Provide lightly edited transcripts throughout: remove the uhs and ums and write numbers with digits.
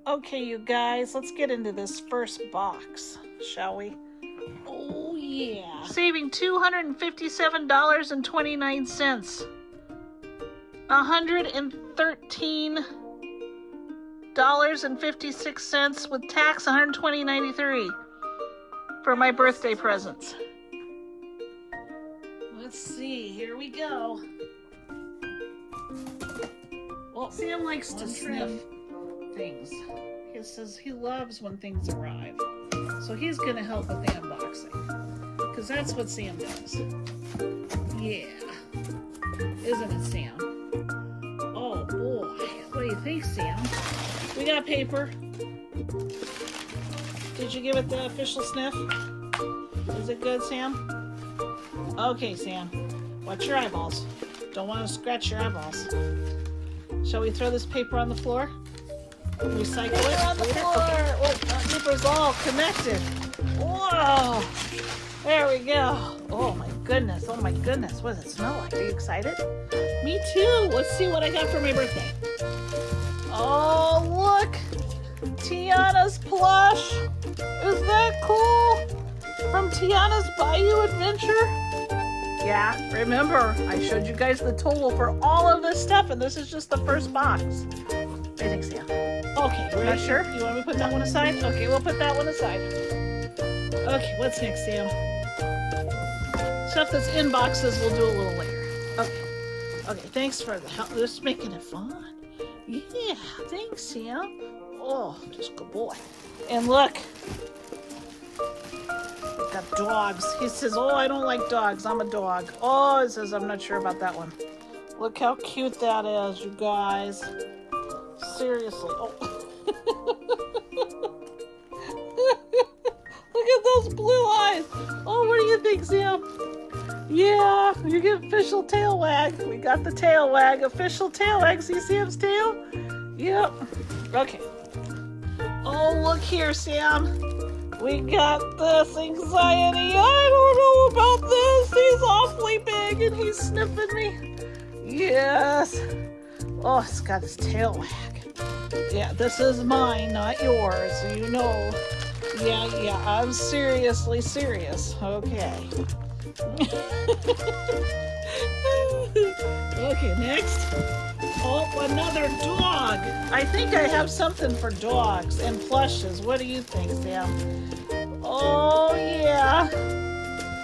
Okay, you guys, let's get into this first box, shall we? Oh, yeah. Saving $257.29. $113.56 with tax, $120.93 for my birthday presents. Let's see, here we go. Well, Sam likes to sniff things. He says he loves when things arrive. So he's going to help with the unboxing. Because that's what Sam does. Yeah. Isn't it, Sam? Oh, boy. What do you think, Sam? We got paper. Did you give it the official sniff? Is it good, Sam? Okay, Sam. Watch your eyeballs. Don't want to scratch your eyeballs. Shall we throw this paper on the floor? Recycle it on the floor. Okay. Oh, the paper's all connected. Whoa! There we go. Oh my goodness. Oh my goodness. What does it smell like? Are you excited? Me too. Let's see what I got for my birthday. Oh, look! Tiana's plush. Is that cool? From Tiana's Bayou Adventure? Yeah, remember, I showed you guys the total for all of this stuff, and this is just the first box. What do you think, Sam? Okay, we're not sure? You want me to put that one aside? Okay, we'll put that one aside. Okay, what's next, Sam? Stuff that's in boxes we'll do a little later. Okay, thanks for the help. Just making it fun. Yeah, thanks, Sam. Oh, just a good boy. And look. Got dogs. He says, oh, I don't like dogs. I'm a dog. Oh, he says, I'm not sure about that one. Look how cute that is, you guys. Seriously. Oh. Look at those blue eyes. Oh, what do you think, Sam? Yeah, you get official tail wag. We got the tail wag. Official tail wag. See Sam's tail? Yep. Okay. Oh, look here, Sam. We got this anxiety. I don't know about this. He's awfully big and he's sniffing me. Yes. Oh, it's got his tail wag. Yeah, this is mine, not yours. You know. Yeah, I'm seriously serious. Okay. Okay, next. Oh, another dog. I think I have something for dogs and plushes. What do you think, Sam? Oh, yeah.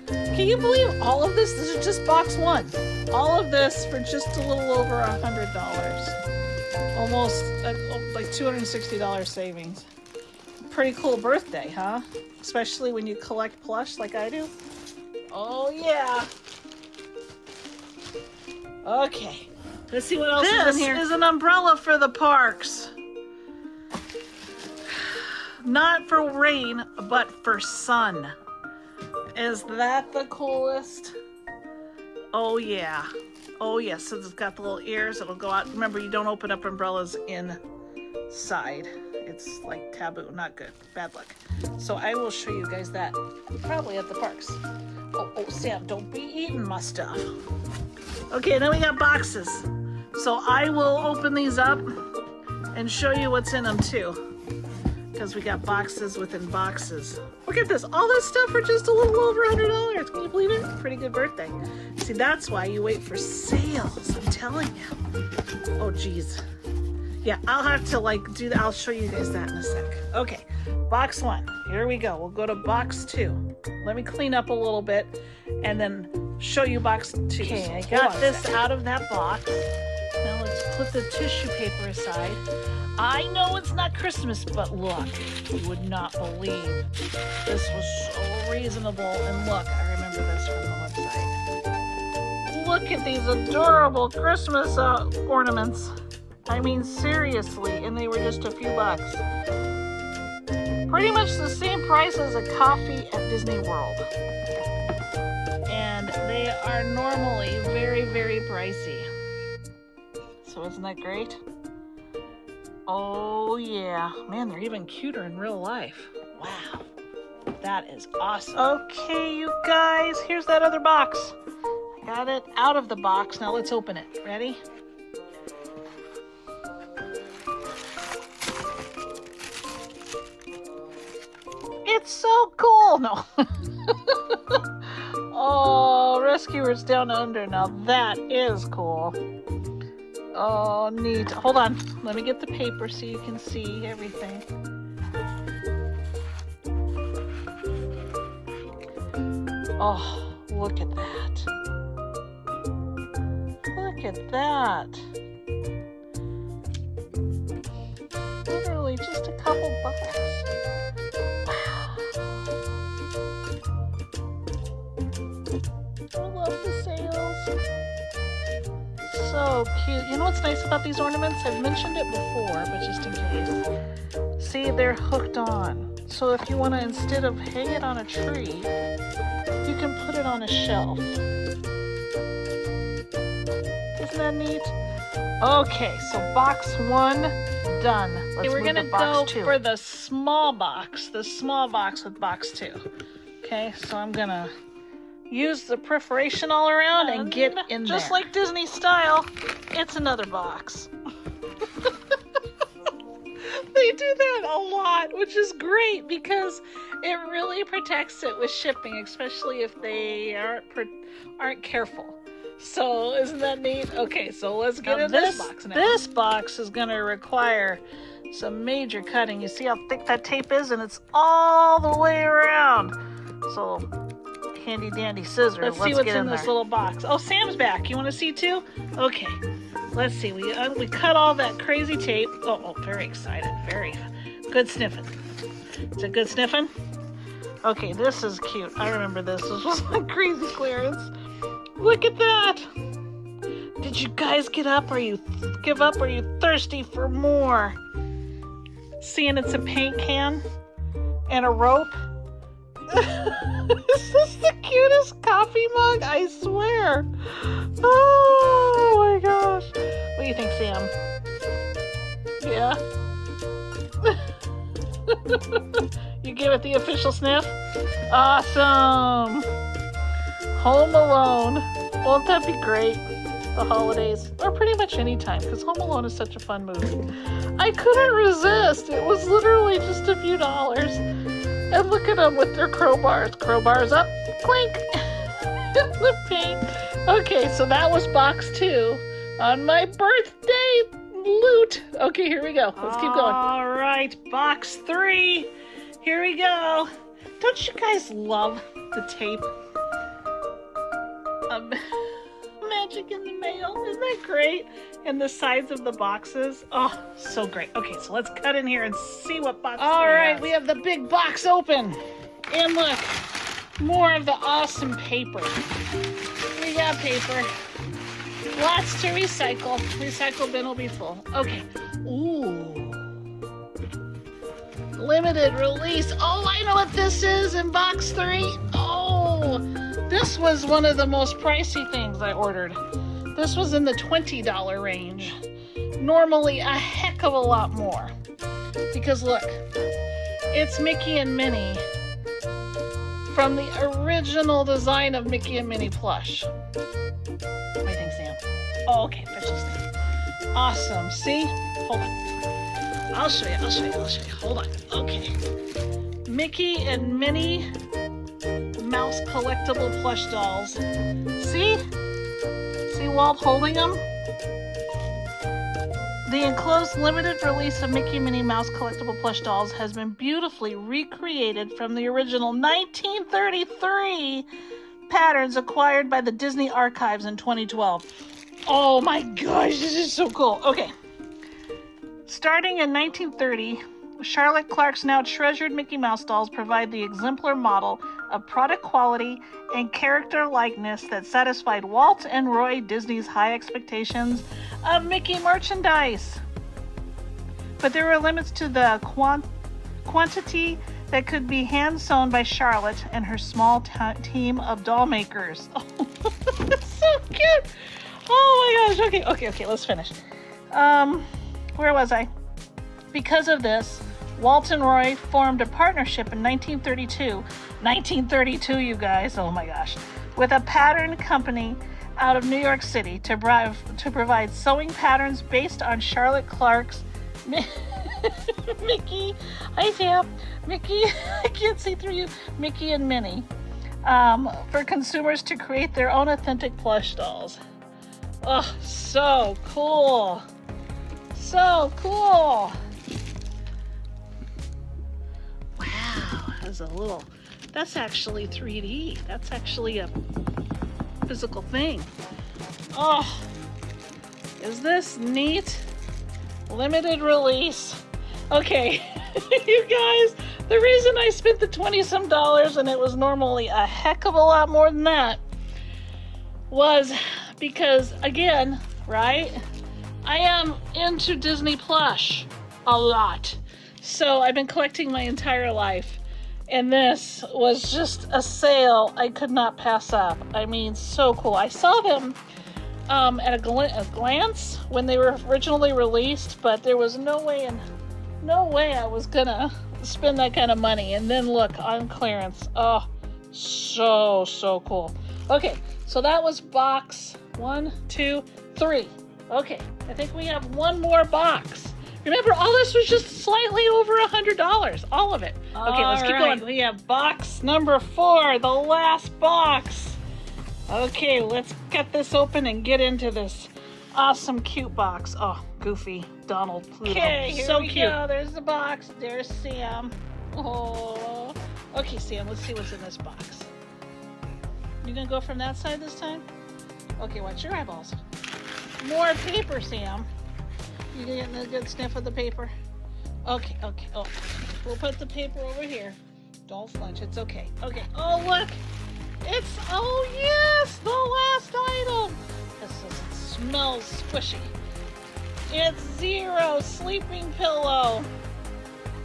Can you believe all of this? This is just box one. All of this for just a little over $100. Almost like $260 savings. Pretty cool birthday, huh? Especially when you collect plush like I do. Oh, yeah. Okay. Let's see what else is in here. This is an umbrella for the parks. Not for rain, but for sun. Is that the coolest? Oh, yeah. Oh, yes. So it's got the little ears. It'll go out. Remember, you don't open up umbrellas inside. It's like taboo. Not good. Bad luck. So I will show you guys that probably at the parks. Oh, Sam, don't be eating my stuff. Okay, then we got boxes. So I will open these up and show you what's in them too. Because we got boxes within boxes. Look at this. All this stuff for just a little over $100. Can you believe it? Pretty good birthday. See, that's why you wait for sales. I'm telling you. Oh, geez. Yeah, I'll have to do that. I'll show you guys that in a sec. Okay, box one. Here we go. We'll go to box two. Let me clean up a little bit and then show you box two. Okay, I got this out of that box. Now let's put the tissue paper aside. I know it's not Christmas, but look, you would not believe this was so reasonable. And look, I remember this from the website. Look at these adorable Christmas ornaments. I mean, seriously, and they were just a few bucks. Pretty much the same price as a coffee at Disney World. And they are normally very, very pricey. So isn't that great? Oh, yeah. Man, they're even cuter in real life. Wow. That is awesome. Okay, you guys, here's that other box. I got it out of the box. Now let's open it. Ready? That's so cool. No. Oh, Rescuers Down Under. Now that is cool. Oh, neat. Hold on. Let me get the paper so you can see everything. Oh, look at that. Look at that. Literally just a couple bucks. Wow. I love the sails. So cute. You know what's nice about these ornaments? I've mentioned it before, but just in case. See, they're hooked on. So if you want to, instead of hang it on a tree, you can put it on a shelf. Isn't that neat? Okay, so box 1 done. Let's we're move gonna to box go 2. for the small box with box 2. Okay, so I'm gonna use the perforation all around and get in just there. like Disney style, it's another box. They do that a lot, which is great because it really protects it with shipping, especially if they aren't careful. So isn't that neat? Okay, so let's get in this box now. This box is going to require some major cutting. You see how thick that tape is, and it's all the way around. So handy dandy scissors. Let's see what's get in this little box. Oh, Sam's back. You want to see too? Okay. Let's see. We cut all that crazy tape. Oh, very excited. Very good sniffing. Is it good sniffing? Okay, this is cute. I remember this. This was like crazy clearance. Look at that. Did you guys give up? Are you thirsty for more? Seeing it's a paint can and a rope. Is this the cutest coffee mug? I swear. Oh my gosh. What do you think, Sam? Yeah? You give it the official sniff? Awesome. Home Alone. Won't that be great? The holidays. Or pretty much any time, because Home Alone is such a fun movie. I couldn't resist. It was literally just a few dollars. And look at them with their crowbars. Crowbars up, clink. The paint. Okay, so that was box 2 on my birthday loot. Okay, here we go. Let's keep going. All right, box 3. Here we go. Don't you guys love the tape? Magic in the mail. Isn't that great? And the sides of the boxes. Oh, so great. Okay, so let's cut in here and see what box All right, we have the big box open. And look, more of the awesome paper. We got paper. Lots to recycle. Recycle bin will be full. Okay. Ooh. Limited release. Oh, I know what this is in box 3. Oh, this was one of the most pricey things I ordered. This was in the $20 range. Normally a heck of a lot more. Because look, it's Mickey and Minnie from the original design of Mickey and Minnie plush. What do you think, Sam? Oh, okay, official stamp. Awesome. See? Hold on. I'll show you. Hold on. Okay. Mickey and Minnie mouse collectible plush dolls. See? See Walt holding them? The enclosed limited release of Mickey and Minnie Mouse collectible plush dolls has been beautifully recreated from the original 1933 patterns acquired by the Disney Archives in 2012. Oh my gosh, this is so cool. Okay. Starting in 1930, Charlotte Clark's now treasured Mickey Mouse dolls provide the exemplar model of product quality and character likeness that satisfied Walt and Roy Disney's high expectations of Mickey merchandise. But there were limits to the quantity that could be hand-sewn by Charlotte and her small team of doll makers. Oh, that's so cute! Oh my gosh, okay, let's finish. Where was I? Because of this, Walt and Roy formed a partnership in 1932. 1932, you guys, oh my gosh. With a pattern company out of New York City to provide sewing patterns based on Charlotte Clark's Mickey. Hi, Sam. Mickey. I can't see through you. Mickey and Minnie. For consumers to create their own authentic plush dolls. Oh, so cool. So cool. Wow, that's actually 3D. That's actually a physical thing. Oh, is this neat? Limited release. Okay, you guys, the reason I spent the $20-some and it was normally a heck of a lot more than that was because, again, right, I am into Disney plush a lot. So I've been collecting my entire life. And this was just a sale I could not pass up. I mean, so cool. I saw them at a glance when they were originally released, but there was no way I was gonna spend that kind of money. And then look, on clearance. Oh, so cool. Okay, so that was box 1, 2, 3. Okay, I think we have one more box. Remember, all this was just slightly over $100. All of it. Okay, let's keep going. We have box number 4, the last box. Okay, let's get this open and get into this awesome, cute box. Oh, Goofy, Donald, Pluto. Okay, here so we cute. go. There's the box. There's Sam. Oh. Okay, Sam, let's see what's in this box. You gonna go from that side this time? Okay, watch your eyeballs. More paper, Sam. You getting a good sniff of the paper? Okay. Oh, we'll put the paper over here. Don't flinch. It's okay. Okay. Oh, look. Oh, yes, the last item. It smells squishy. It's Zero Sleeping Pillow.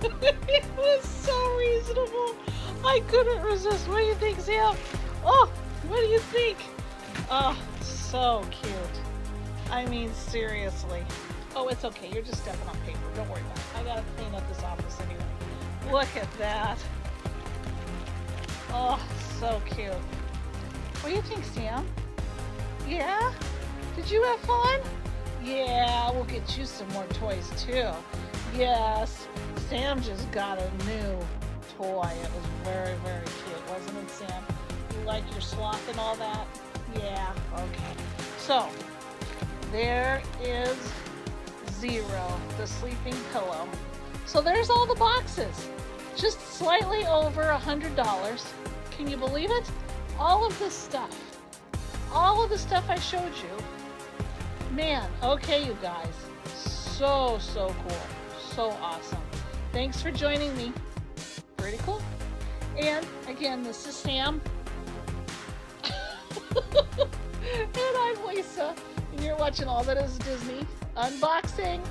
It was so reasonable. I couldn't resist. What do you think, Sam? Oh, what do you think? Oh, so cute. I mean, seriously. Oh, it's okay. You're just stepping on paper. Don't worry about it. I gotta clean up this office anyway. Look at that. Oh, so cute. What do you think, Sam? Yeah? Did you have fun? Yeah, we'll get you some more toys too. Yes. Sam just got a new toy. It was very cute, wasn't it, Sam? You like your sloth and all that? Yeah. Okay. So, there is Zero, the sleeping pillow. So there's all the boxes. Just slightly over $100. Can you believe it? All of this stuff. All of the stuff I showed you. Man, okay, you guys. So cool. So awesome. Thanks for joining me. Pretty cool. And again, this is Sam. And I'm Lisa. And you're watching All That Is Disney. Unboxing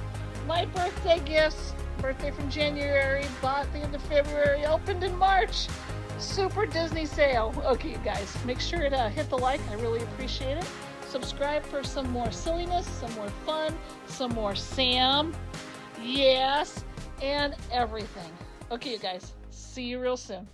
my birthday gifts. Birthday from January, bought at the end of February, opened in March. Super Disney sale. Okay, you guys, make sure to hit the like. I really appreciate it. Subscribe for some more silliness, some more fun, some more Sam. Yes, and everything. Okay, you guys, see you real soon.